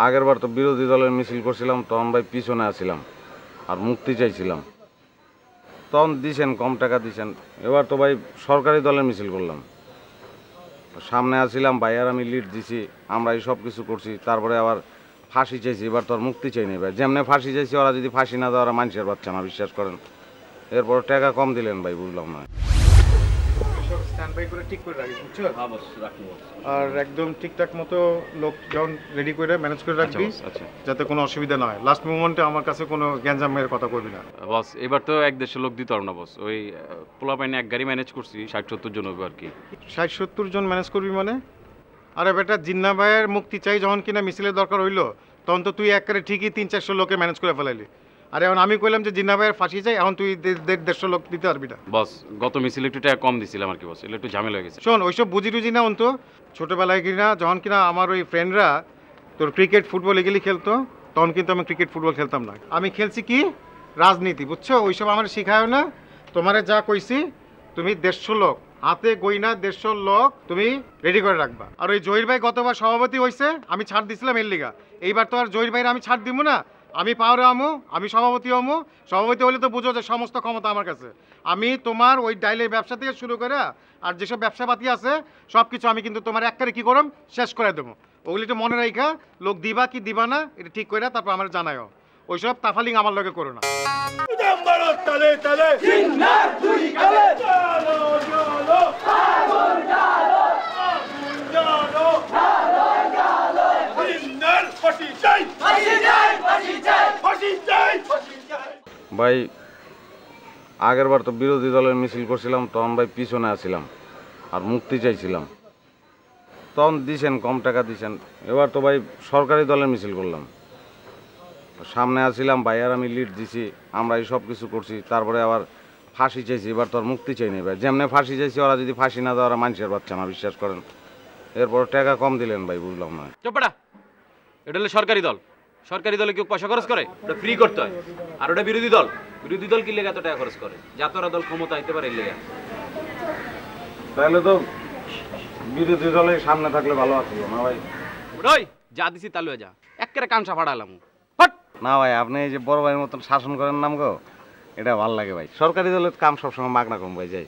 আগের বার তো বিরোধী দলের মিছিল করছিলাম, তখন ভাই পিছনে আছিলাম আর মুক্তি চাইছিলাম। তখন দিছেন, কম টাকা দিছেন। এবার তো ভাই সরকারি দলের মিছিল করলাম, সামনে আছিলাম ভাই, আর আমি লিড দিছি, আমরা এই সব কিছু করছি। তারপরে আবার ফাঁসি চাইছি, এবার তো আর মুক্তি চাই নি ভাই। যেমনি ফাঁসি চাইছি, ওরা যদি ফাঁসি না দেয়, ওরা মানুষের বাচ্চা না, বিশ্বাস করেন। এরপর টাকা কম দিলেন ভাই, বুঝলাম না। স্ট্যান্ড বাই করে ঠিক করে রাখিস, বুঝছো? আর একদম ঠিকঠাক মতো লোক যখন রেডি করে ম্যানেজ করে রাখবি, আচ্ছা যাতে কোনো অসুবিধা না হয়। লাস্ট মোমেন্টে আমার কাছে কোনো গ্যাঞ্জামের কথা করবি না। বস, এবার তো এক দেশের লোক দিতে পারবো না বস। ওই পোলা পাইনে এক গাড়ি ম্যানেজ করছি, 60-70 জন হবে আর কি। 60-70 জন ম্যানেজ করবি মানে? আরে বেটা, জিন্না ভাইয়ের মুক্তি চাই যখন কিনা মিছিলের দরকার হইলো, তখন তো তুই একবারে ঠিকই 300-400 লোকে ম্যানেজ করে ফেলাইলি। আর এখন আমি কইলাম যে জিন্না ভাইয়ের ফাঁসি চাই, এখন তুই 150 লোক দিতে পারবি না। বস, গত মিছিল একটু টাকা কম দিছিলাম আর কি বস, এগুলো একটু ঝামেলা হয়ে গেছে। শোন, ওইসব বুঝি টুঝি না অন্ত। ছোটোবেলায় কিনা যখন কিনা আমার ওই ফ্রেন্ডরা তোর ক্রিকেট ফুটবল এগুলি খেলতো, তখন কিন্তু আমি ক্রিকেট ফুটবল খেলতাম না। আমি খেলছি কি রাজনীতি, বুঝছো? ওইসব আমার শিখায় না। তোমারে যা কইছি, তুমি 150 লোক হাতে গইনা 150 লোক তুমি রেডি করে রাখবা। আর ওই জহির ভাই গতবার সভাপতি হয়েছে, আমি ছাড় দিছিলাম এর লিগা। এইবার তো আর জহির ভাইয়ের আমি ছাড় দিব না। আমি পাওয়ারে আমু, আমি সভাপতি হমু। সভাপতি হলে তো বুঝো যে সমস্ত ক্ষমতা আমার কাছে। আমি তোমার ওই ডাইলের ব্যবসা থেকে শুরু করে আর যেসব ব্যবসাপাতি আছে সব কিছু আমি কিন্তু তোমার একবারে কি করম, শেষ করে দেবো। ওগুলি একটু মনে রাখা, লোক দিবা কি দিবা না এটা ঠিক করে তারপর আমার জানাও। ওইসব তাফালিং আমার লগে করো না। ভাই আগের বার তো বিরোধী দলের মিছিল করছিলাম, তখন ভাই পিছনে আছিলাম আর মুক্তি চাইছিলাম। তখন দিছেন, কম টাকা দিছেন। এবার তো ভাই সরকারি দলের মিছিল করলাম, সামনে আছিলাম ভাই, আর আমি লিড দিছি, আমরা এই সব কিছু করছি। তারপরে আবার ফাঁসি চাইছি, এবার তো আর মুক্তি চাই নি ভাই। যেমনি ফাঁসি চাইছি, ওরা যদি ফাঁসি না দেয়, ওরা মানুষের বাচ্চা না, বিশ্বাস করেন। এরপর টাকা কম দিলেন ভাই, বুঝলাম না। চোপড়া, এটা হলো সরকারি দল। সরকারি দলে কেউ পয়সা খরচ করে? ওটা ফ্রি করতে হয়। আর ওটা বিরোধী দল। বিরোধী দল কি লেগে এত টাকা খরচ করে? যাতরা দল ক্ষমতা আইতে পারে এই লেগে। তাহলে তো বিরোধী দলের সামনে থাকলে ভালো আছিল না ভাই? ওই যা দিছি তালুয়া যা, একেবারে কানসা ফাড়ালাম। না ভাই, আপনি এই যে বড় ভাইয়ের মতন শাসন করেন নাম গো, এটা ভালো লাগে ভাই। সরকারি দলের কাম সবসময় মাগনা কম ভাই, যাই।